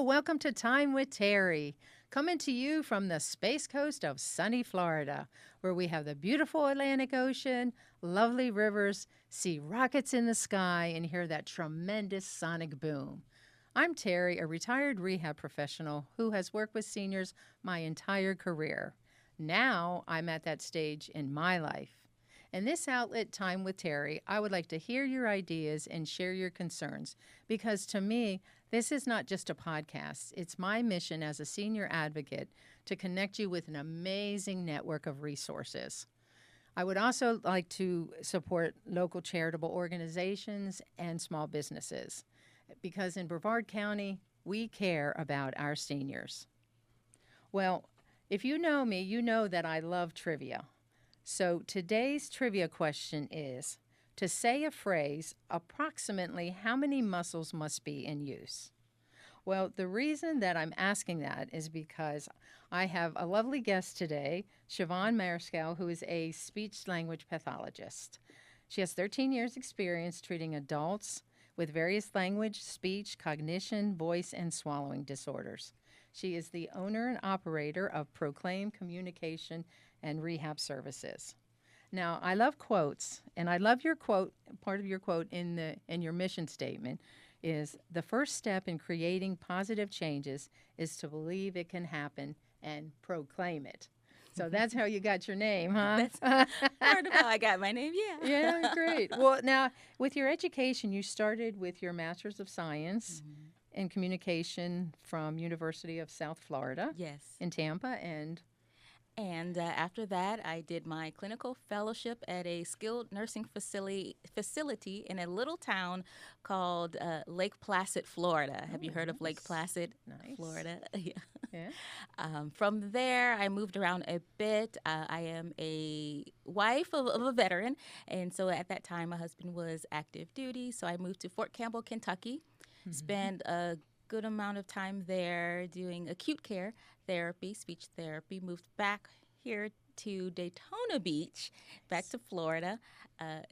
welcome to Time with Terri, coming to you from the Space Coast of sunny Florida, where we have the beautiful Atlantic Ocean, lovely rivers, see rockets in the sky, and hear that tremendous sonic boom. I'm Terri, a retired rehab professional who has worked with seniors my entire career. Now I'm at that stage in my life. In this outlet, Time with Terri, I would like to hear your ideas and share your concerns because to me, this is not just a podcast. It's my mission as a senior advocate to connect you with an amazing network of resources. I would also like to support local charitable organizations and small businesses because in Brevard County, we care about our seniors. Well, if you know me, you know that I love trivia. So today's trivia question is, to say a phrase, approximately how many muscles must be in use? Well, the reason that I'm asking that is because I have a lovely guest today, Shavonne Marisol, who is a speech-language pathologist. She has 13 years' experience treating adults with various language, speech, cognition, voice, and swallowing disorders. She is the owner and operator of Proclaim Communication and Rehab Services. Now, I love quotes, and I love your quote. Part of your quote in your mission statement is, the first step in creating positive changes is to believe it can happen and proclaim it. So that's how you got your name, huh? That's part of how I got my name, yeah. Yeah, great. Well, now, with your education, you started with your Master's of Science in Communication from University of South Florida Yes. in Tampa, And after that, I did my clinical fellowship at a skilled nursing facility in a little town called Lake Placid, Florida. Have you heard of Lake Placid, Florida? Yeah. From there, I moved around a bit. I am a wife of a veteran, and so at that time, my husband was active duty, so I moved to Fort Campbell, Kentucky, spent a good amount of time there doing acute care therapy, speech therapy, moved back here to Daytona Beach, back to Florida,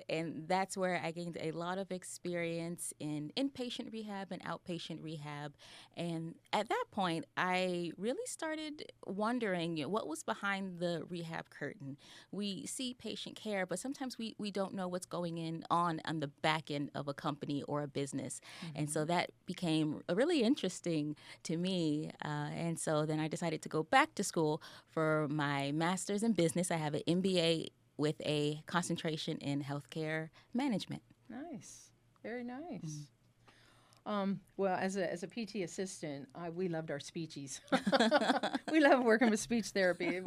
and that's where I gained a lot of experience in inpatient rehab and outpatient rehab. And at that point, I really started wondering, what was behind the rehab curtain. We see patient care, but sometimes we don't know what's going on the back end of a company or a business. And so that became really interesting to me. And so then I decided to go back to school for my master's in business. I have an MBA with a concentration in healthcare management. Nice. Very nice. Well, as a PT assistant, we loved our speechies. We love working with speech therapy.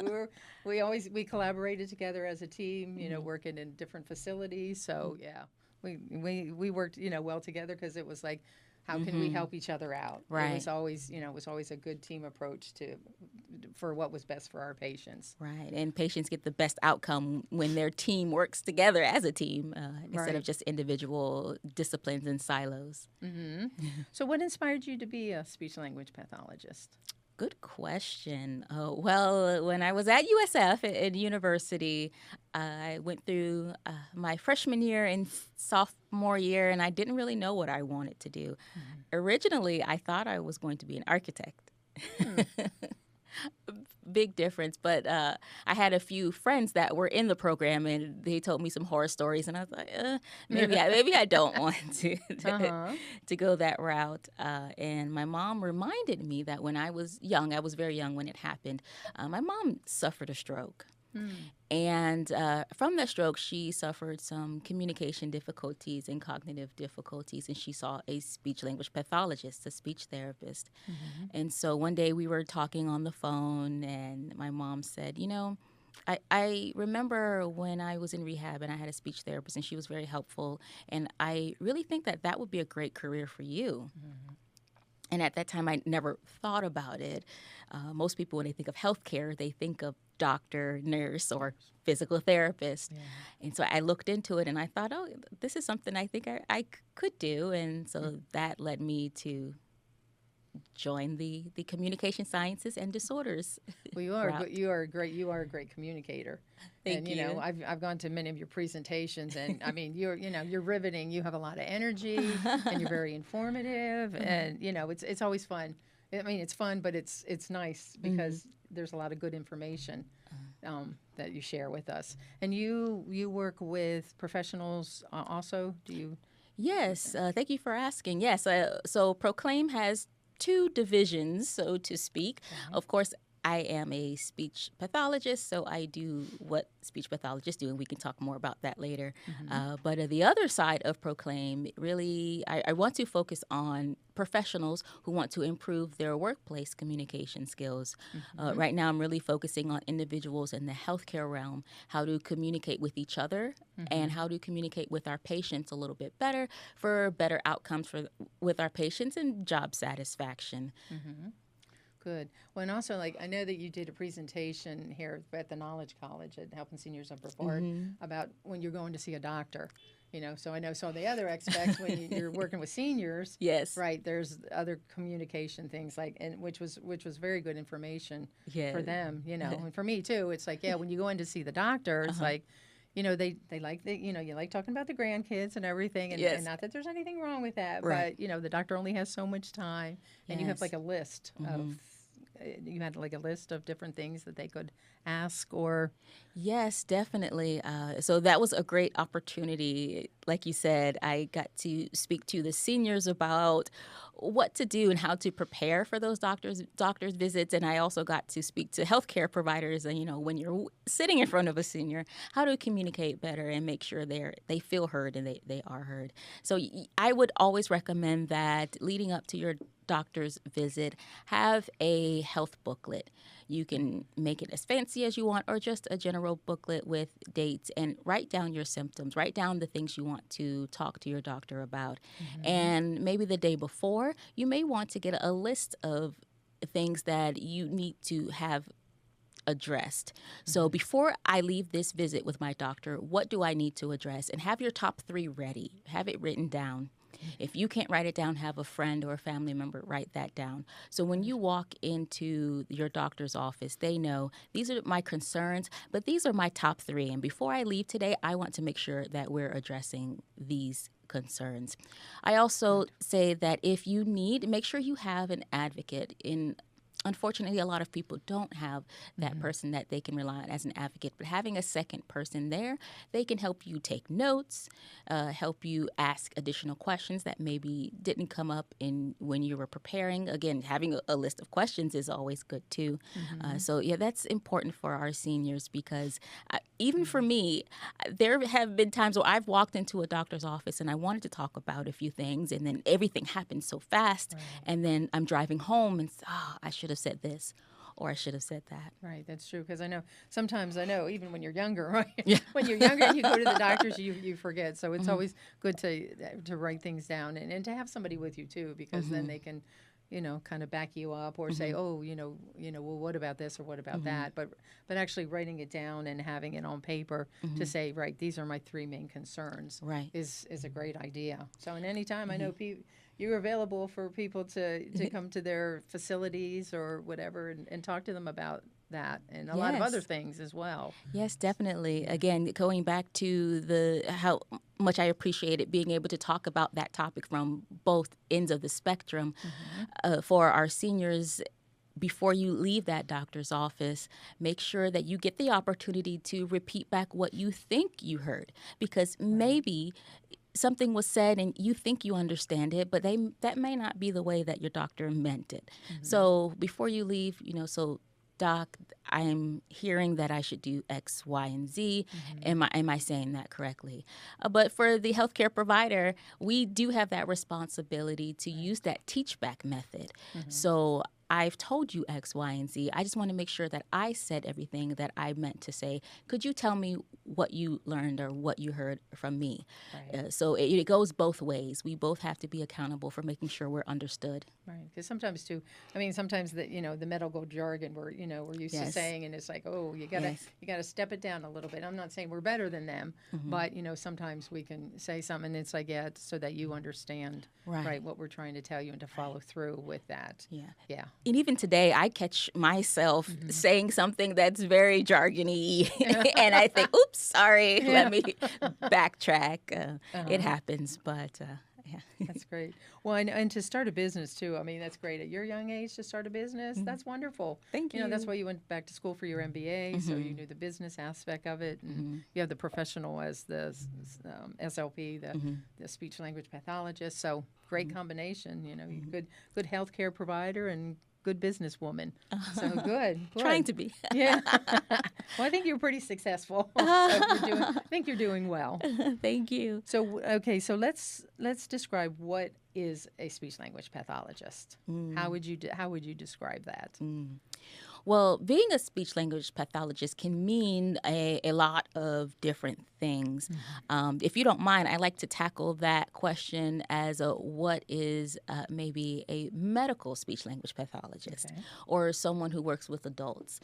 We collaborated together as a team, working in different facilities. So yeah, we worked, well together because it was like, how can we help each other out? Right. It was always a good team approach for what was best for our patients. Right, and patients get the best outcome when their team works together as a team instead of just individual disciplines and silos. So what inspired you to be a speech-language pathologist? Good question. Well, when I was at USF at university, I went through my freshman year and sophomore year, and I didn't really know what I wanted to do. Originally, I thought I was going to be an architect. Big difference, but I had a few friends that were in the program, and they told me some horror stories, and I was like, maybe I don't want to go that route. And my mom reminded me that when I was young, I was very young when it happened, my mom suffered a stroke. And from that stroke, she suffered some communication difficulties and cognitive difficulties, and she saw a speech-language pathologist, a speech therapist. And so one day we were talking on the phone, and my mom said, I remember when I was in rehab and I had a speech therapist, and she was very helpful, and I really think that would be a great career for you. And at that time, I never thought about it. Most people, when they think of healthcare, they think of doctor, nurse, or physical therapist. And so I looked into it, and I thought, this is something I think I could do. And so that led me to join the communication sciences and disorders. Well, you are a great communicator. Thank you. I've gone to many of your presentations, and I mean, you're riveting. You have a lot of energy, and you're very informative, and it's always fun. I mean, it's fun, but it's nice because there's a lot of good information that you share with us. And you work with professionals also. Do you? Yes, thank you for asking. Yes, so Proclaim has two divisions, so to speak. Of course, I am a speech pathologist, so I do what speech pathologists do, and we can talk more about that later. But the other side of Proclaim, really, I want to focus on professionals who want to improve their workplace communication skills. Right now, I'm really focusing on individuals in the healthcare realm, how to communicate with each other and how to communicate with our patients a little bit better for better outcomes with our patients and job satisfaction. Good. Well, and also, like, I know that you did a presentation here at the Knowledge College at Helping Seniors Upper Board about when you're going to see a doctor. So I know some of the other aspects when you're working with seniors. Yes. Right. There's other communication things and which was very good information for them. And for me too. It's like, yeah, when you go in to see the doctor, it's like, they like you like talking about the grandkids and everything, and not that there's anything wrong with that, right. but the doctor only has so much time, and you have like a list of. You had like a list of different things that they could ask or. Yes, definitely. So that was a great opportunity. Like you said, I got to speak to the seniors about what to do and how to prepare for those doctors visits. And I also got to speak to healthcare providers and, when you're sitting in front of a senior, how to communicate better and make sure they feel heard and they are heard. So I would always recommend that leading up to your doctor's visit, have a health booklet. You can make it as fancy as you want or just a general booklet with dates, and write down your symptoms, write down the things you want to talk to your doctor about. And maybe the day before, you may want to get a list of things that you need to have addressed. So before I leave this visit with my doctor, what do I need to address? And have your top 3 ready. Have it written down. If you can't write it down, have a friend or a family member write that down. So when you walk into your doctor's office, they know these are my concerns, but these are my top 3. And before I leave today, I want to make sure that we're addressing these concerns. I also say that if you need, make sure you have an advocate. Unfortunately, a lot of people don't have that person that they can rely on as an advocate. But having a second person there, they can help you take notes, help you ask additional questions that maybe didn't come up when you were preparing. Again, having a list of questions is always good, too. So, that's important for our seniors because even for me, there have been times where I've walked into a doctor's office and I wanted to talk about a few things, and then everything happened so fast. And then I'm driving home and, I should have said this or I should have said that. Right, that's true, because sometimes even when you're younger, right? Yeah. When you're younger and you go to the doctors, you forget. So it's always good to write things down and to have somebody with you too, because then they can, kind of back you up or say, oh, well, what about this or what about that? But actually writing it down and having it on paper to say, right, these are my 3 main concerns, right, is a great idea. So in any time, I know you're available for people to come to their facilities or whatever and talk to them about that and a lot of other things as well. Yes, definitely. Again, going back to how much I appreciated being able to talk about that topic from both ends of the spectrum for our seniors. Before you leave that doctor's office, make sure that you get the opportunity to repeat back what you think you heard, because maybe something was said and you think you understand it, but that may not be the way that your doctor meant it. So before you leave, so doc, I'm hearing that I should do X, Y, and Z. Am I saying that correctly? But for the healthcare provider, we do have that responsibility to use that teach back method. So I've told you X, Y, and Z. I just want to make sure that I said everything that I meant to say. Could you tell me what you learned or what you heard from me? Right. So it goes both ways. We both have to be accountable for making sure we're understood. Right. Because sometimes the medical jargon we're used to saying, and it's like, oh, you gotta step it down a little bit. I'm not saying we're better than them, but sometimes we can say something and it's like, so that you understand right what we're trying to tell you and to follow through with that. Yeah. And even today, I catch myself saying something that's very jargony, and I think, oops, sorry, let me backtrack. It happens, but Yeah. That's great. Well, and to start a business too. I mean, that's great at your young age to start a business. Mhm. That's wonderful. Thank You know, that's you. why you went back to school for your MBA, so you Mhm. knew the business aspect of it, and Mhm. you have the professional as the SLP, Mhm. the speech language pathologist. So great Mhm. combination. You know, you Mhm. good healthcare provider and good businesswoman. So good, Trying good. to be. Yeah. Well, I think you're pretty successful. So I think you're doing well. Thank you. So okay, so let's describe what is a speech language pathologist. Mm. How would you describe that? Mm. Well, being a speech language pathologist can mean a lot of different things. If you don't mind, I like to tackle that question as a what is maybe a medical speech language pathologist Okay. or someone who works with adults.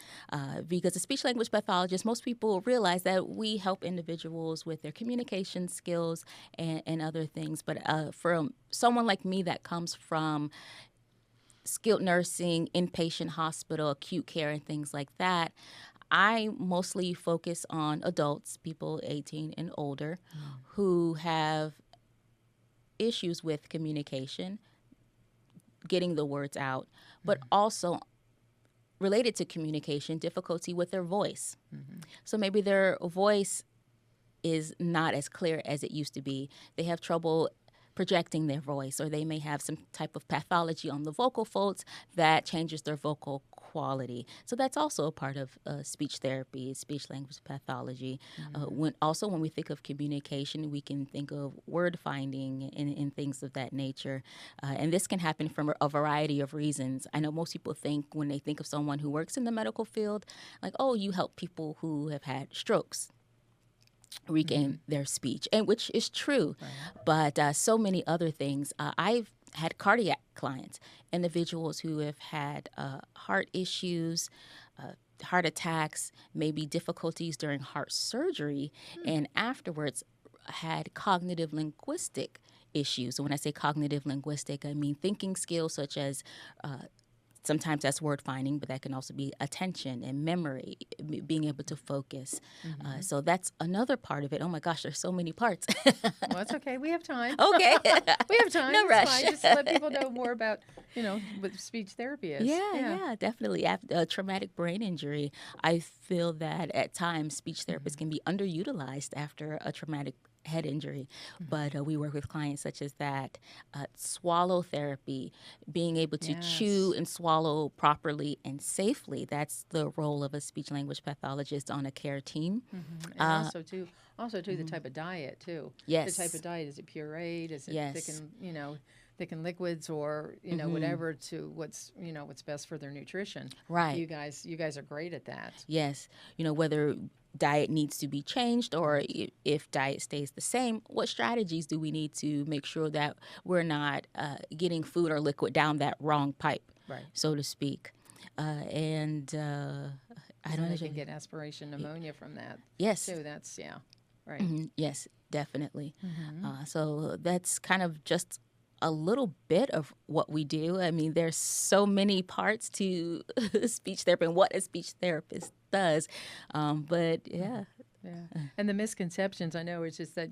Because a speech language pathologist, most people realize that we help individuals with their communication skills and other things. But for someone like me that comes from skilled nursing, inpatient hospital, acute care, and things like that, I mostly focus on adults, people 18 and older, who have issues with communication, getting the words out, but also related to communication, difficulty with their voice. So maybe their voice is not as clear as it used to be. They have trouble projecting their voice, or they may have some type of pathology on the vocal folds that changes their vocal quality. So that's also a part of speech therapy, speech language pathology. When we think of communication, we can think of word finding and things of that nature. And this can happen from a variety of reasons. I know most people think when they think of someone who works in the medical field, like, oh, you help people who have had strokes regain their speech, and which is true, but so many other things. I've had cardiac clients, individuals who have had heart issues, heart attacks, maybe difficulties during heart surgery, and afterwards had cognitive linguistic issues. So when I say cognitive linguistic, I mean thinking skills such as sometimes that's word finding, but that can also be attention and memory, being able to focus. So that's another part of it. Oh my gosh, there's so many parts. Well, it's okay. We have time. Okay. We have time. No It's rush. fine. Just to let people know more about, what speech therapy is. Yeah, definitely. After a traumatic brain injury, I feel that at times speech therapists can be underutilized after a traumatic head injury. But we work with clients such as that. Swallow therapy, being able to chew Yes. and swallow properly and safely. That's the role of a speech language pathologist on a care team. And also too, the type of diet too. The type of Yes, diet, is it pureed? Is it yes. thickened liquids, or whatever to what's best for their nutrition. Right. You guys are great at that. Yes. Whether diet needs to be changed or if diet stays the same, what strategies do we need to make sure that we're not getting food or liquid down that wrong pipe, Right. so to speak? And I don't They know. can get aspiration pneumonia from that Yes. too. That's right. Yes, definitely. So that's kind of just a little bit of what we do. I mean, there's so many parts to speech therapy and what a speech therapist does. But yeah. Yeah. And the misconceptions, I know, it's just that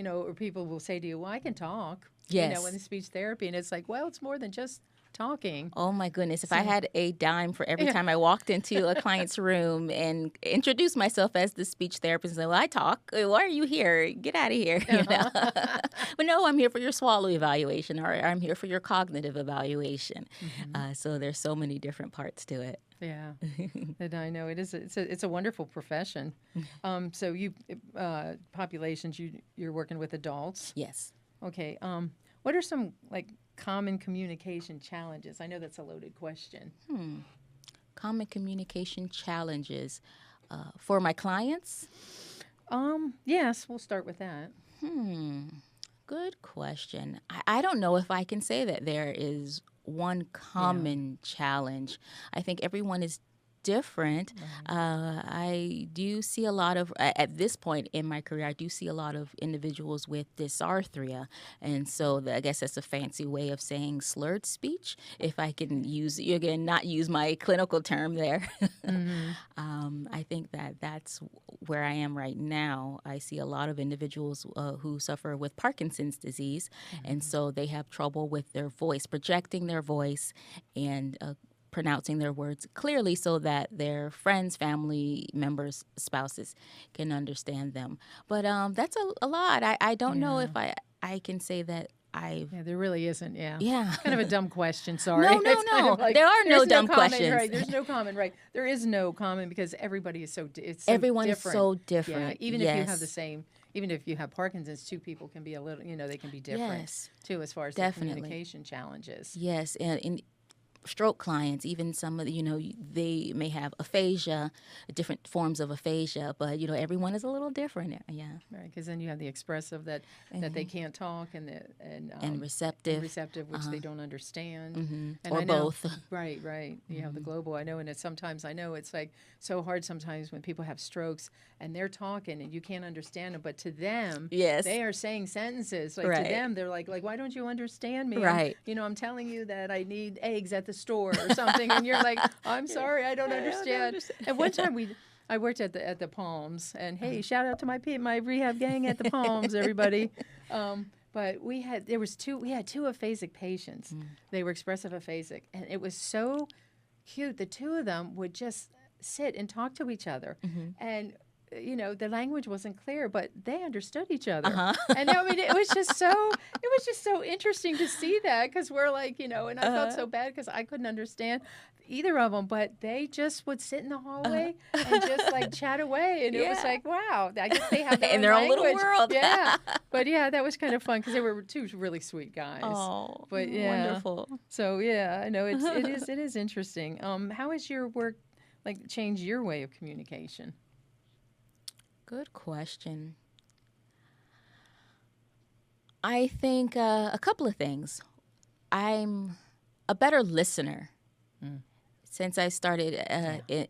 or people will say to you, well, I can talk, Yes. in speech therapy. And it's like, well, it's more than just talking. Oh my goodness. If I had a dime for every Yeah. time I walked into a client's room and introduced myself as the speech therapist and said, well, I talk. Why are you here? Get out of here. But no, I'm here for your swallow evaluation, or I'm here for your cognitive evaluation. So there's so many different parts to it. Yeah, and I know it's a wonderful profession. So populations, you're working with adults. Yes. Okay. What are some common communication challenges? I know that's a loaded question. Common communication challenges for my clients? Yes, we'll start with that. Good question. I don't know if I can say that there is one common challenge. I think everyone is different. Right. I do see a lot of, at this point in my career, I do see a lot of individuals with dysarthria. And so I guess that's a fancy way of saying slurred speech, if I can use, again, not use my clinical term there. Mm-hmm. I think that's where I am right now. I see a lot of individuals who suffer with Parkinson's disease, and so they have trouble with their voice, projecting their voice, and pronouncing their words clearly so that their friends, family members, spouses can understand them. But that's a lot. I don't know Yeah. if I can say that I've. Yeah, there really isn't. Yeah. Yeah. It's kind of a dumb question. Sorry. No, no, It's kind no. of like There are no there's dumb common, questions. right? There's no common, right? There is no common because everybody is it's so Everyone different. is so Yeah. different. Even yes. if you have the same, even if you have Parkinson's, two people can be a little, they can be different Yes. too as far as Definitely. the communication challenges. Yes, and stroke clients, even some of the, they may have aphasia, different forms of aphasia, but everyone is a little different. Yeah, Right, because then you have the expressive that they can't talk and and receptive, which they don't understand, and or I know, both. Right. You have the global. I know, and sometimes I know it's like so hard sometimes when people have strokes and they're talking and you can't understand them, but to them, Yes. they are saying sentences. Like Right. to them, they're like, why don't you understand me? Right. I'm telling you that I need eggs at the store or something, and you're like, I'm sorry, I don't understand. And one time I worked at the Palms, and hey, shout out to my rehab gang at the Palms, everybody. But we had two aphasic patients. They were expressive aphasic, and it was so cute. The two of them would just sit and talk to each other, and the language wasn't clear, but they understood each other. And I mean, it was just so interesting to see that, because we're like, and I felt so bad because I couldn't understand either of them, but they just would sit in the hallway and just like chat away, and it was like, wow, I guess they have in their own little world. Yeah, but yeah, that was kind of fun because they were two really sweet guys. Oh, but yeah, wonderful. So yeah, I know it is interesting. How has your work changed your way of communication? Good question. I think a couple of things. I'm a better listener since I started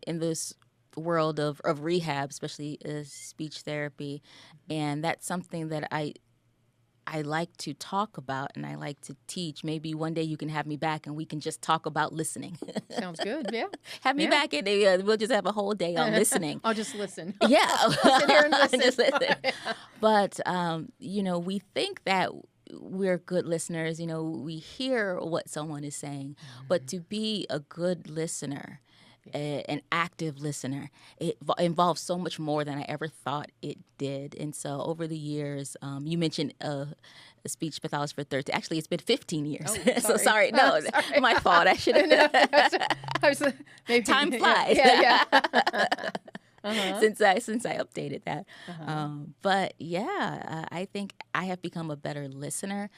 in this world of rehab, especially speech therapy, and that's something that I like to talk about and I like to teach. Maybe one day you can have me back and we can just talk about listening. Sounds good, yeah. Have me back and we'll just have a whole day on listening. I'll just listen. Yeah. I'll sit here and listen. Just listen. But, we think that we're good listeners. We hear what someone is saying. But to be a good listener, an active listener, it involves so much more than I ever thought it did. And so over the years, you mentioned a speech pathologist for 13. Actually, it's been 15 years. Oh, So sorry. No, sorry. my fault. I should have. Time flies. Yeah. Since I updated that. But yeah, I think I have become a better listener,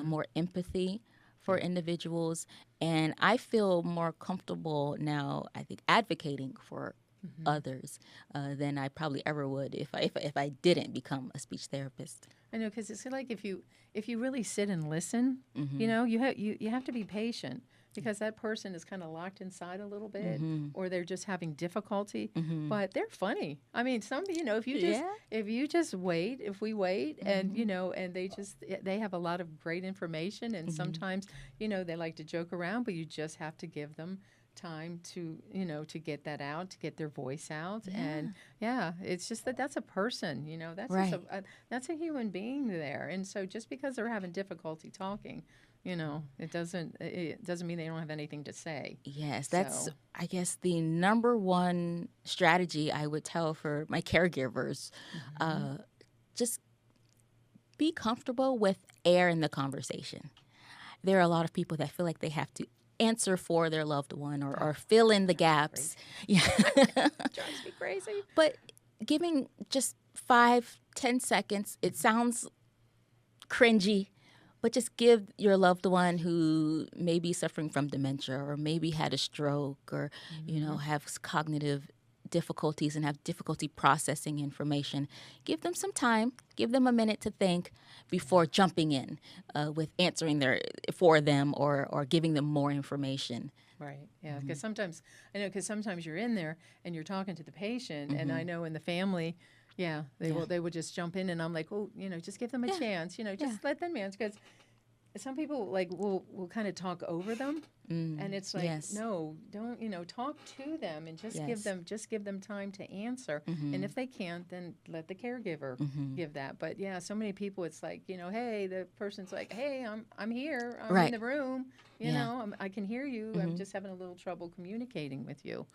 more empathy for individuals, and I feel more comfortable now, I think, advocating for others than I probably ever would if I didn't become a speech therapist. I know, because it's like if you really sit and listen, you have to be patient, because that person is kind of locked inside a little bit, or they're just having difficulty. But they're funny. I mean, if we wait, and and they have a lot of great information, and sometimes they like to joke around, but you just have to give them time to to get that out, to get their voice out. And it's just that's a person, that's right. just that's a human being there. And so just because they're having difficulty talking, it doesn't mean they don't have anything to say. Yes, that's I guess the number one strategy I would tell for my caregivers. Just be comfortable with air in the conversation. There are a lot of people that feel like they have to answer for their loved one or fill in the gaps. Yeah. Drives me crazy. But giving just 5-10 seconds, it sounds cringy, but just give your loved one who may be suffering from dementia or maybe had a stroke or, have cognitive difficulties and have difficulty processing information. Give them some time. Give them a minute to think before jumping in with answering for them or giving them more information. Right. Yeah. Because sometimes I know because sometimes you're in there and you're talking to the patient, and I know in the family, yeah, Yeah. they will just jump in, and I'm like, oh, just give them a Yeah. chance, Yeah. just let them answer because some people like will kind of talk over them, and it's like Yes. no, don't talk to them and Yes. just give them time to answer, and if they can't, then let the caregiver give that. But yeah, so many people, it's like hey, the person's like, hey, I'm here, I'm in Right. the room, Yeah. I can hear you, I'm just having a little trouble communicating with you.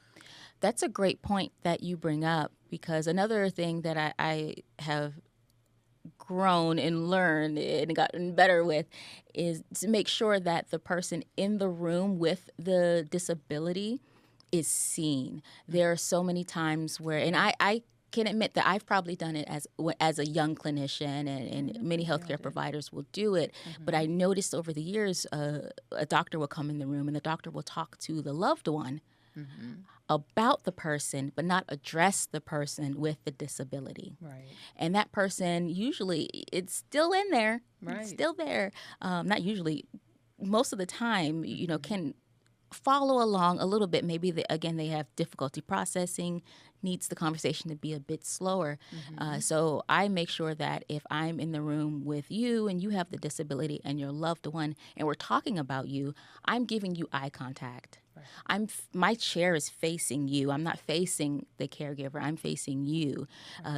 That's a great point that you bring up, because another thing that I have grown and learned and gotten better with is to make sure that the person in the room with the disability is seen. There are so many times where, and I can admit that I've probably done it as a young clinician, and many healthcare providers will do it. But I noticed over the years, a doctor will come in the room and the doctor will talk to the loved one about the person, but not address the person with the disability. Right. And that person, usually, it's still in there. Right. It's still there. Not usually, most of the time, can follow along a little bit. Maybe, they have difficulty processing, needs the conversation to be a bit slower. So I make sure that if I'm in the room with you and you have the disability and your loved one and we're talking about you, I'm giving you eye contact. My chair is facing you. I'm not facing the caregiver. I'm facing you,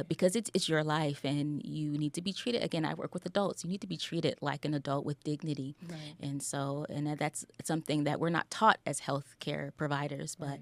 because it's your life, and you need to be treated. Again, I work with adults. You need to be treated like an adult with dignity, and that's something that we're not taught as healthcare providers, but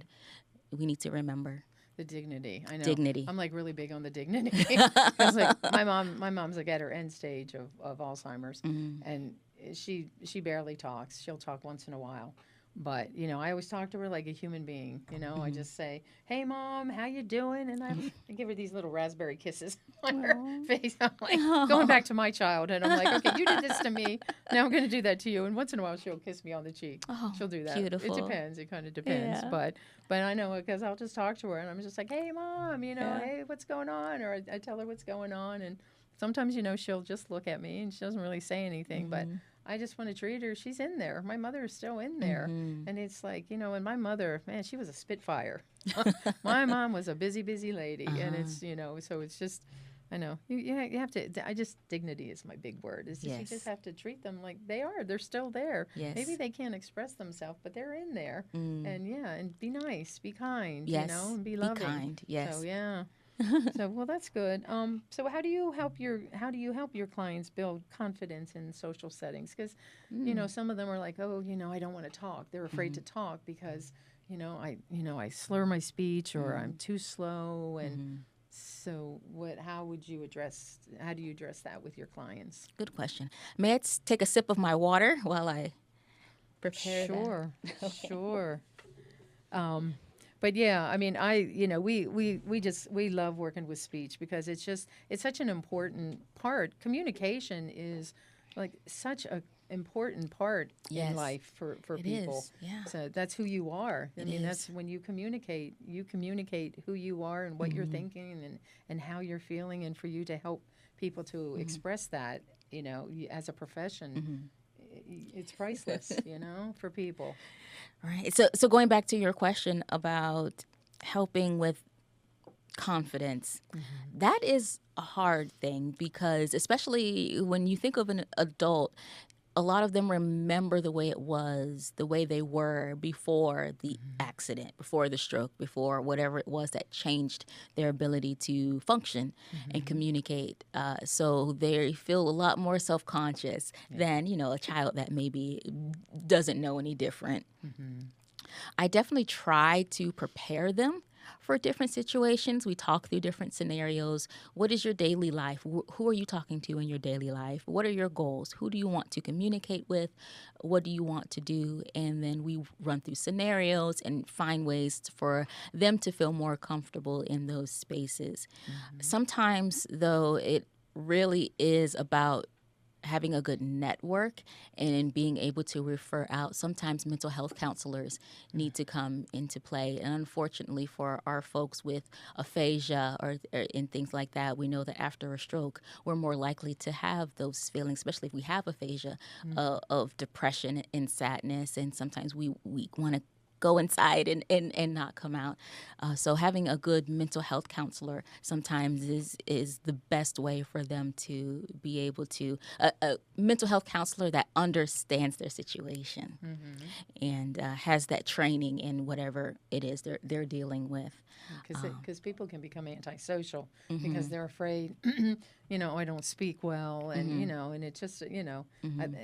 we need to remember. The dignity, I know. Dignity. I'm like really big on the dignity. Because like my mom's like at her end stage of Alzheimer's, and she barely talks. She'll talk once in a while, but I always talk to her like a human being. I just say, "Hey, Mom, how you doing?" And I give her these little raspberry kisses on her face. I'm like going back to my childhood. I'm like, okay, you did this to me. Now I'm going to do that to you. And once in a while, she'll kiss me on the cheek. She'll do that. Beautiful. It depends. It kind of depends. Yeah. But I know because I'll just talk to her and I'm just like, hey, Mom, hey, what's going on? Or I tell her what's going on. And sometimes, she'll just look at me and she doesn't really say anything. But I just want to treat her. She's in there. My mother is still in there. And it's like, and my mother, man, she was a spitfire. My mom was a busy, busy lady. And it's, so it's just, I know. You have to, dignity is my big word. Is You just have to treat them like they are. They're still there. Yes. Maybe they can't express themselves, but they're in there. And and be nice, be kind, Yes. and be loving. Be kind, yes. So, yeah. So, well, that's good. So how do you help your clients build confidence in social settings? Because, some of them are like, oh, I don't want to talk. They're afraid to talk because, I slur my speech or I'm too slow. And so how do you address that with your clients? Good question. May I take a sip of my water while I prepare Sure. that? Sure. But yeah, I mean, we love working with speech because it's such an important part. Communication is like such a important part in life for It people. is, yeah. So that's who you are. I mean, is. that's when you communicate who you are and what you're thinking and how you're feeling, and for you to help people to express that, as a profession, it's priceless, for people. Right. So going back to your question about helping with confidence, that is a hard thing, because especially when you think of an adult, a lot of them remember the way they were before the accident, before the stroke, before whatever it was that changed their ability to function and communicate. So they feel a lot more self-conscious than, a child that maybe doesn't know any different. I definitely try to prepare them for different situations. We talk through different scenarios. What is your daily life? Who are you talking to in your daily life? What are your goals? Who do you want to communicate with? What do you want to do? And then we run through scenarios and find ways for them to feel more comfortable in those spaces. Sometimes, though, it really is about having a good network and being able to refer out. Sometimes mental health counselors need to come into play. And unfortunately for our folks with aphasia or and things like that, we know that after a stroke, we're more likely to have those feelings, especially if we have aphasia, of depression and sadness. And sometimes we want to go inside and not come out. So having a good mental health counselor sometimes is the best way for them to be able to a mental health counselor that understands their situation and has that training in whatever it is they're dealing with. Because people can become antisocial because Mm-hmm. they're afraid, I don't speak well, and Mm-hmm. and it's just, Mm-hmm.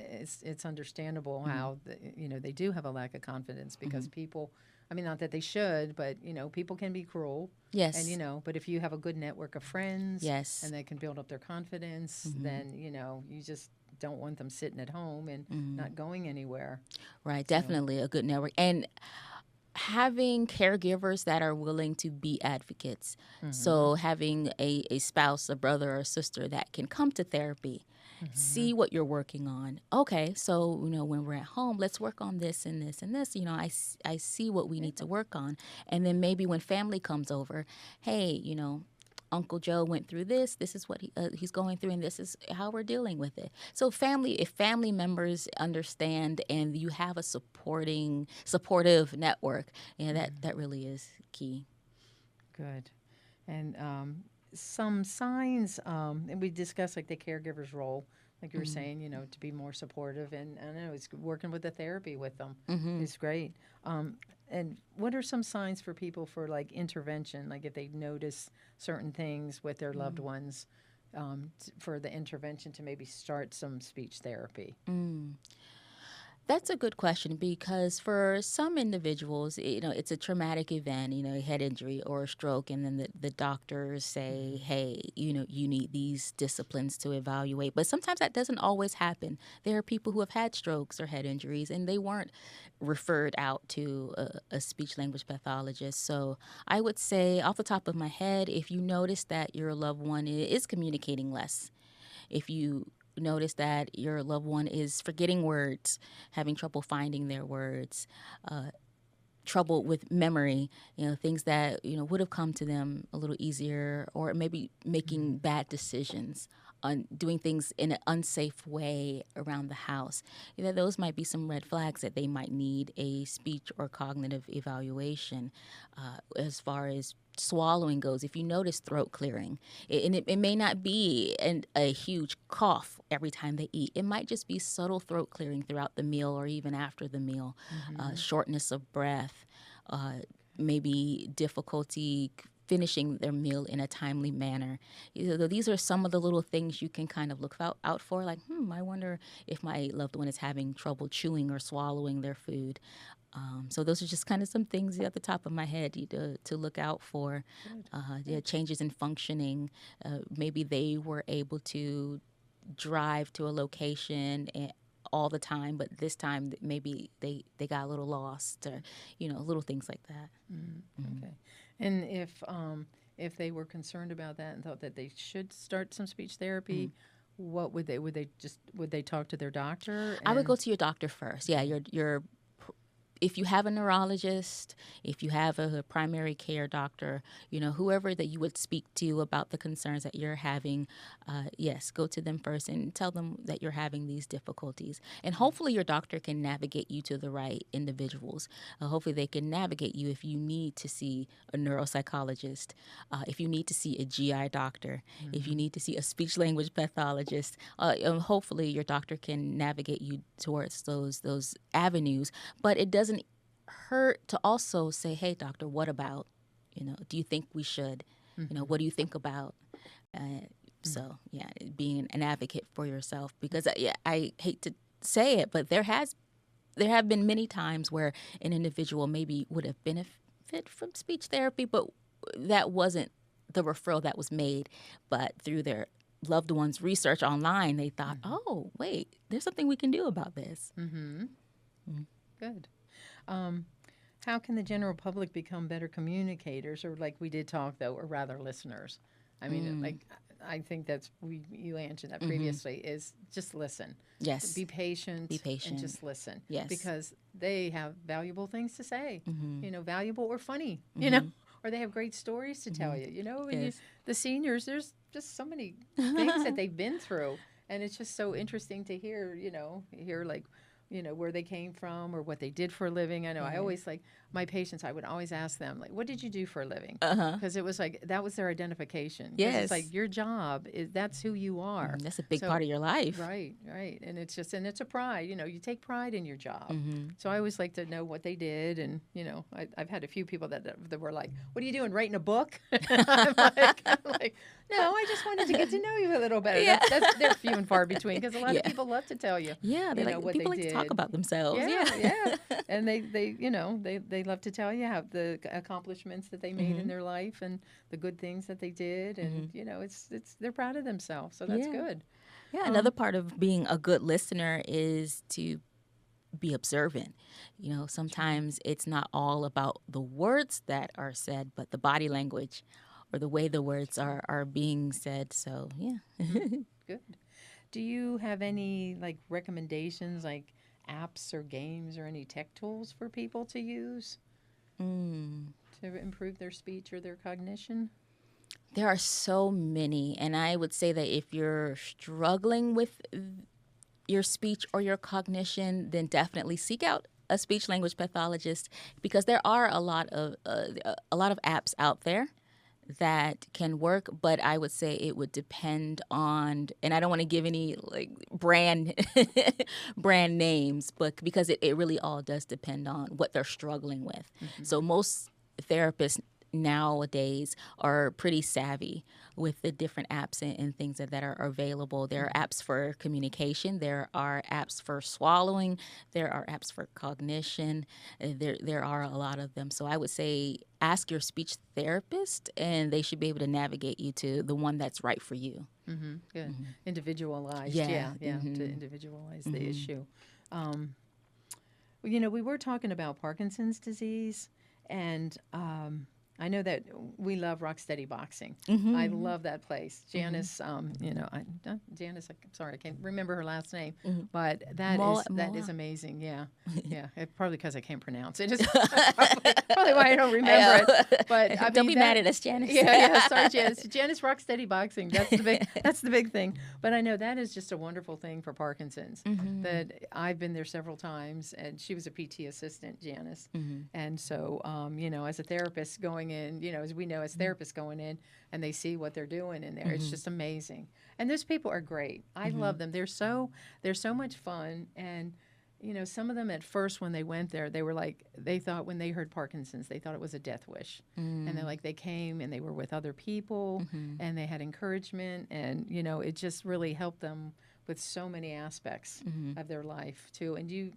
it's understandable Mm-hmm. how they do have a lack of confidence Mm-hmm. because people, I mean, not that they should, but people can be cruel, and Yes. but if you have a good network of friends Yes. and they can build up their confidence, Mm-hmm. then you just don't want them sitting at home and Mm-hmm. not going anywhere. Right. So. Definitely a good network. And having caregivers that are willing to be advocates. Mm-hmm. So having a spouse, a brother or a sister that can come to therapy, Mm-hmm. see what you're working on. Okay, so when we're at home, let's work on this and this and this. I see what we need to work on, and then maybe when family comes over, hey, Uncle Joe went through this. This is what he's going through, and this is how we're dealing with it. So, if family members understand, and you have a supportive network, that really is key. Good. And some signs, and we discussed like the caregiver's role, like you were Mm-hmm. saying, to be more supportive. And I know it's working with the therapy with them Mm-hmm. is great. And what are some signs for people for like intervention, like if they notice certain things with their loved ones, for the intervention to maybe start some speech therapy? Mm. That's a good question because for some individuals, it's a traumatic event, a head injury or a stroke, and then the doctors say, hey, you need these disciplines to evaluate. But sometimes that doesn't always happen. There are people who have had strokes or head injuries, and they weren't referred out to a speech language pathologist. So I would say, off the top of my head, if you notice that your loved one is communicating less, if you notice that your loved one is forgetting words, having trouble finding their words, uh, trouble with memory, things that would have come to them a little easier, or maybe making bad decisions on doing things in an unsafe way around the house. Those might be some red flags that they might need a speech or cognitive evaluation. As far as swallowing goes, if you notice throat clearing, and it may not be a huge cough every time they eat, it might just be subtle throat clearing throughout the meal or even after the meal, shortness of breath, uh, maybe difficulty finishing their meal in a timely manner. These are some of the little things you can kind of look out for, like, I wonder if my loved one is having trouble chewing or swallowing their food. So those are just kind of some things at the top of my head to look out for. Good. Yeah, Good. changes in functioning. Maybe they were able to drive to a location all the time, but this time maybe they got a little lost, or little things like that. Okay. And if they were concerned about that and thought that they should start some speech therapy, what would they talk to their doctor I would go and to your doctor first. Yeah, okay. your if you have a neurologist, if you have a primary care doctor, whoever that you would speak to about the concerns that you're having, yes, go to them first and tell them that you're having these difficulties. And hopefully your doctor can navigate you to the right individuals. Hopefully they can navigate you if you need to see a neuropsychologist, if you need to see a GI doctor, if you need to see a speech language pathologist. Hopefully your doctor can navigate you towards those avenues. But it doesn't hurt to also say, hey, doctor, what about? Do you think we should? What do you think about? Uh, so, yeah, being an advocate for yourself, because yeah, I hate to say it, but there have been many times where an individual maybe would have benefit from speech therapy, but that wasn't the referral that was made. But through their loved one's research online, they thought, oh, wait, there's something we can do about this. Mm-hmm. Good. Um, how can the general public become better communicators, or like we did talk though, or rather listeners? I mean, Mm, like I think that's you answered that mm-hmm. previously. Is just listen, Yes. be Be patient, and patient. just listen Yes. because they have valuable things to say. Mm-hmm. Valuable or funny. Mm-hmm. Or they have great stories to tell Mm-hmm. you. And Yes. the seniors, there's just so many things that they've been through, and it's just so interesting to hear. Hear like where they came from or what they did for a living. I know I always like my patients, I would always ask them, like, what did you do for a living? Uh-huh. Because it was like, that was their identification. Because it's Yes. like your job is that's who you are. That's a big So, part of your life. right, right. And it's a pride, you take pride in your job. Mm-hmm. So I always like to know what they did. And, I've had a few people that were like, what are you doing, writing a book? I'm like, no, I just wanted to get to know you a little better. Yeah. They're few and far between because a lot Yeah. of people love to tell you. Yeah, they what people they like did. to talk about themselves. Yeah, Yeah. yeah. And they love to tell you how the accomplishments that they made in their life and the good things that they did, and it's they're proud of themselves, so that's Yeah. good. Yeah, another part of being a good listener is to be observant. Sometimes it's not all about the words that are said, but the body language or the way the words are being said. So, yeah. Good. Do you have any like recommendations, like apps or games or any tech tools for people to use to improve their speech or their cognition? There are so many. And I would say that if you're struggling with your speech or your cognition, then definitely seek out a speech language pathologist, because there are a lot of apps out there that can work, but I would say it would depend on, and I don't want to give any like brand brand names, but because it really all does depend on what they're struggling with. So most therapists nowadays are pretty savvy with the different apps and things that are available. There are apps for communication. There are apps for swallowing. There are apps for cognition. There are a lot of them. So I would say ask your speech therapist, and they should be able to navigate you to the one that's right for you. Good. Individualized. Yeah. To individualize the issue. We were talking about Parkinson's disease, and I know that we love Rocksteady Boxing. I love that place. Janice, Janice, I'm sorry, I can't remember her last name, but that is amazing. Yeah, yeah. Probably because I can't pronounce it. It's probably why I don't remember it. But I don't mean, be mad at us, Janice. Yeah. Sorry, Janice. Janice Rocksteady Boxing. That's the big thing. But I know that is just a wonderful thing for Parkinson's. That I've been there several times, and she was a PT assistant, Janice, and so as a therapist going in, as we know as therapists going in, and they see what they're doing in there, it's just amazing. And those people are great. I love them. They're so much fun. And some of them at first when they went there, they were like, they thought when they heard Parkinson's, they thought it was a death wish. And they're like, they came and they were with other people and they had encouragement, and it just really helped them with so many aspects of their life too. And do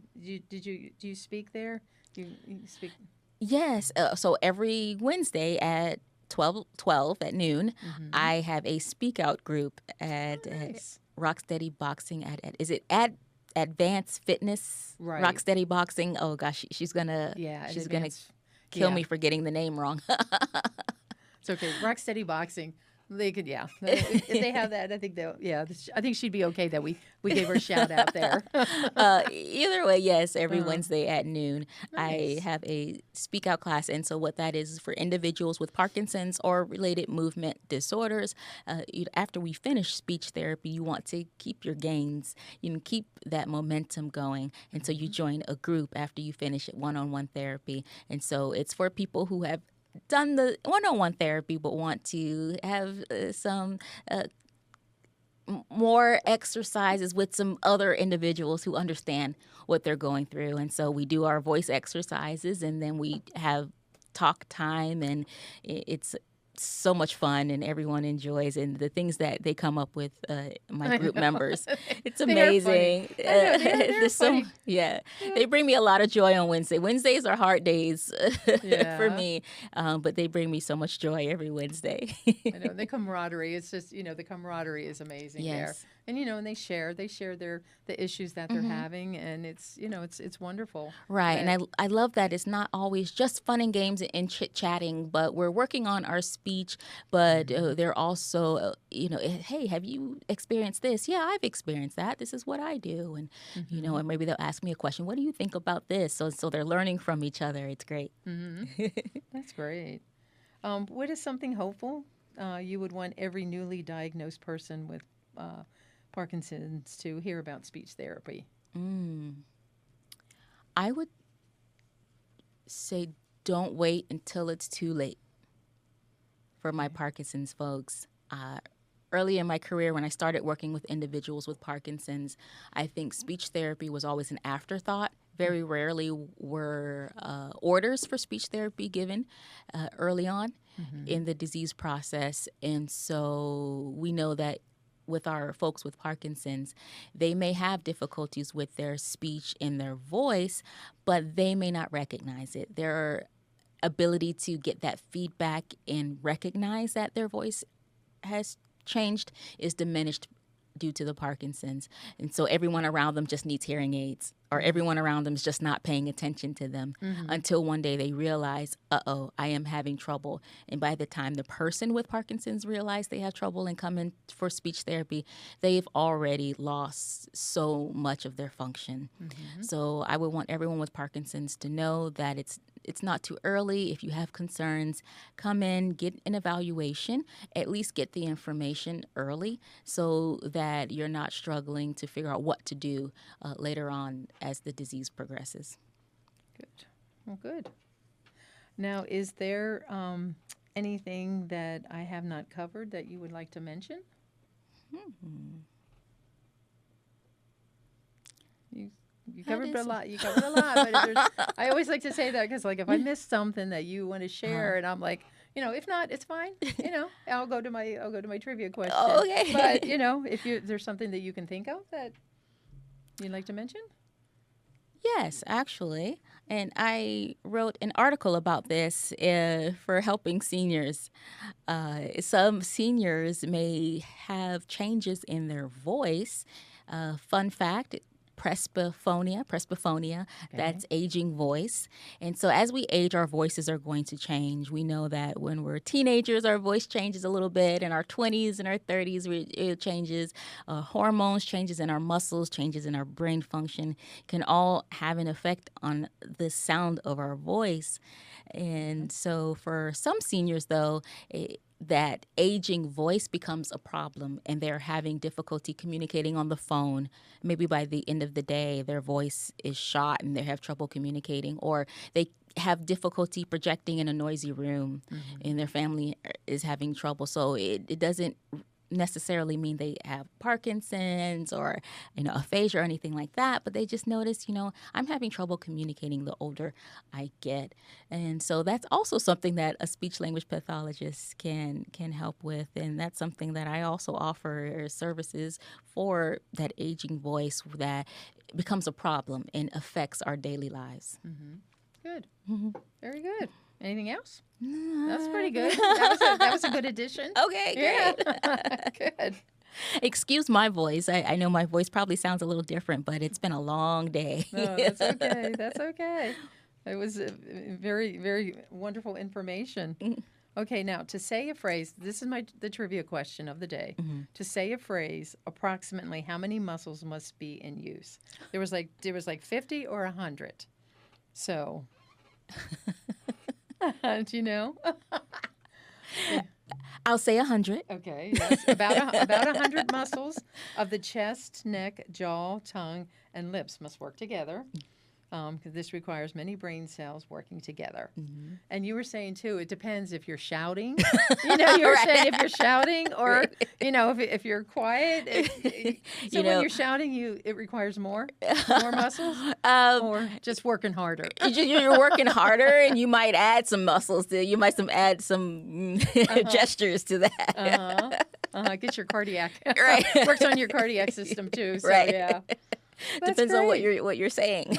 you speak there? You speak? Yes. So every Wednesday at 12 at noon, I have a speak out group at Rocksteady Boxing is it at Advanced Fitness? Right. Rocksteady Boxing. Oh gosh, she's gonna kill me for getting the name wrong. It's okay. Rocksteady Boxing. They could, yeah. If they have that, I think they'll, yeah. I think she'd be okay that we gave her a shout out there. Either way, yes, every Wednesday at noon, Nice. I have a speak out class. And so what that is for individuals with Parkinson's or related movement disorders. After we finish speech therapy, you want to keep your gains, keep that momentum going. And so you join a group after you finish one-on-one therapy. And so it's for people who have done the one-on-one therapy but want to have some more exercises with some other individuals who understand what they're going through. And so we do our voice exercises, and then we have talk time, and it's so much fun, and everyone enjoys, and the things that they come up with, my group members, it's amazing. They're funny. Yeah, they bring me a lot of joy on Wednesday. Wednesdays are hard days for me, but they bring me so much joy every Wednesday. I know the camaraderie. It's just the camaraderie is amazing there, and and they share the issues that they're having, and it's it's wonderful. Right, and I love that it's not always just fun and games and chit chatting, but we're working on our speech. But they're also hey, have you experienced this? Yeah, I've experienced that. This is what I do, and and maybe they'll ask me a question. What do you think about this? So they're learning from each other. It's great. That's great. What is something hopeful you would want every newly diagnosed person with Parkinson's to hear about speech therapy? I would say don't wait until it's too late for my Parkinson's folks. Early in my career, when I started working with individuals with Parkinson's, I think speech therapy was always an afterthought. Very rarely were orders for speech therapy given early on in the disease process. And so we know that with our folks with Parkinson's, they may have difficulties with their speech and their voice, but they may not recognize it. Their ability to get that feedback and recognize that their voice has changed is diminished due to the Parkinson's. And so everyone around them just needs hearing aids, or everyone around them is just not paying attention to them until one day they realize, uh-oh, I am having trouble. And by the time the person with Parkinson's realize they have trouble and come in for speech therapy, they've already lost so much of their function. So I would want everyone with Parkinson's to know that it's not too early. If you have concerns, come in, get an evaluation, at least get the information early so that you're not struggling to figure out what to do later on as the disease progresses. Good. Well, good. Now, is there anything that I have not covered that you would like to mention? You covered a lot. You covered a lot. But I always like to say that because, like, if I miss something that you want to share, and I'm like, if not, it's fine. I'll go to my trivia question. Oh, okay. But if there's something that you can think of that you'd like to mention. Yes, actually. And I wrote an article about this for helping seniors. Some seniors may have changes in their voice. Fun fact, presbyphonia, that's aging voice. And so as we age, our voices are going to change. We know that when we're teenagers, our voice changes a little bit. In our 20s and our 30s, it changes. Hormones, changes in our muscles, changes in our brain function can all have an effect on the sound of our voice. And so for some seniors, though, that aging voice becomes a problem and they're having difficulty communicating on the phone. Maybe by the end of the day, their voice is shot and they have trouble communicating, or they have difficulty projecting in a noisy room and their family is having trouble. So it doesn't necessarily mean they have Parkinson's or aphasia or anything like that, but they just notice, I'm having trouble communicating the older I get. And so that's also something that a speech language pathologist can help with, and that's something that I also offer services for that aging voice that becomes a problem and affects our daily lives. Good. Very good. Anything else? That's pretty good. That was a good addition. Okay, great. Yeah. Good. Excuse my voice. I know my voice probably sounds a little different, but it's been a long day. No, that's okay. That's okay. It was very, very wonderful information. Okay, now to say a phrase, this is the trivia question of the day. To say a phrase, approximately how many muscles must be in use? There was like 50 or 100. So do you know? I'll say 100. Okay, yes. About 100 muscles of the chest, neck, jaw, tongue, and lips must work together. Because this requires many brain cells working together. And you were saying, too, it depends if you're shouting. You were saying if you're shouting or, if you're quiet. So when you're shouting, it requires more muscles or just working harder? You're working harder, and you might add some muscles. You might add some gestures to that. Get your cardiac. Right. Works on your cardiac system, too. So, right. Yeah. That's Depends great. on what you're saying.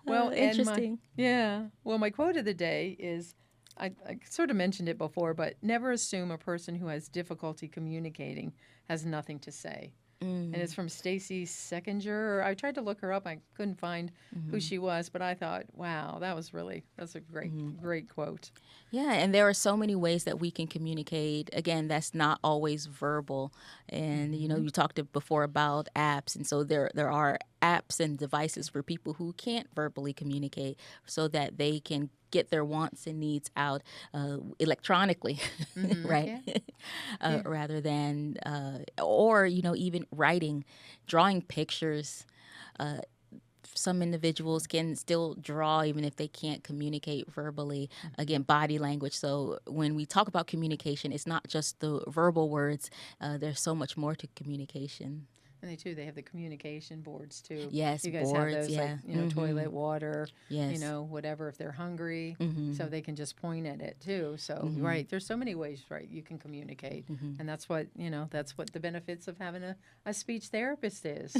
Well, interesting. Well, my quote of the day is, I sort of mentioned it before, but never assume a person who has difficulty communicating has nothing to say. And it's from Stacy Seckinger. I tried to look her up. I couldn't find who she was, but I thought, wow, that's a great quote. Yeah, and there are so many ways that we can communicate. Again, that's not always verbal. And, you talked before about apps. And so there are apps and devices for people who can't verbally communicate so that they can get their wants and needs out electronically, right? Rather than, or, even writing, drawing pictures, some individuals can still draw even if they can't communicate verbally. Again, body language. So when we talk about communication, it's not just the verbal words. There's so much more to communication. And they have the communication boards too. Yes, You guys have boards. those, like, Yeah. toilet water, Yes. whatever, if they're hungry. So they can just point at it too. So, right, there's so many ways, right, you can communicate. And that's what the benefits of having a speech therapist is.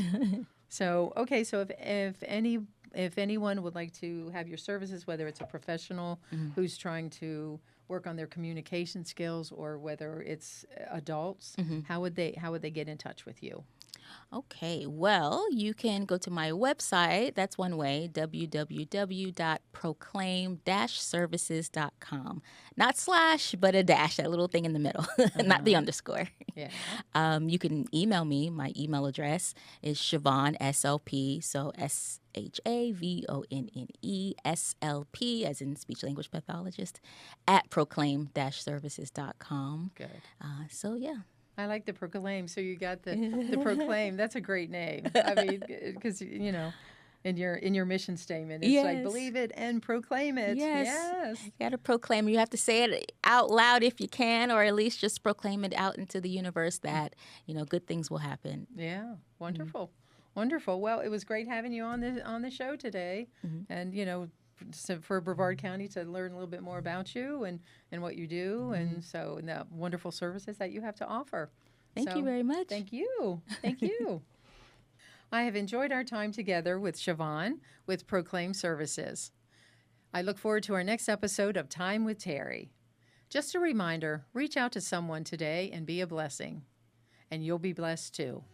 So, okay, so if anyone would like to have your services, whether it's a professional who's trying to work on their communication skills or whether it's adults, how would they get in touch with you? Okay, well, you can go to my website. That's one way, www.proclaim-services.com. Not slash, but a dash, that little thing in the middle, not the underscore. Yeah. You can email me. My email address is Shavonne, SLP, so SHAVONNE SLP, as in speech language pathologist, at proclaim-services.com. Good. So, yeah. I like the Proclaim. So you got the Proclaim. That's a great name. I mean, because in your mission statement, it's like believe it and proclaim it. Yes. You got to proclaim. You have to say it out loud if you can, or at least just proclaim it out into the universe that good things will happen. Yeah. Wonderful. Wonderful. Well, it was great having you on the show today, and for Brevard County to learn a little bit more about you and what you do, and the wonderful services that you have to offer. Thank you very much. Thank you. Thank you. I have enjoyed our time together with Shavonne with Proclaim Services. I look forward to our next episode of Time with Terri. Just a reminder, reach out to someone today and be a blessing, and you'll be blessed too.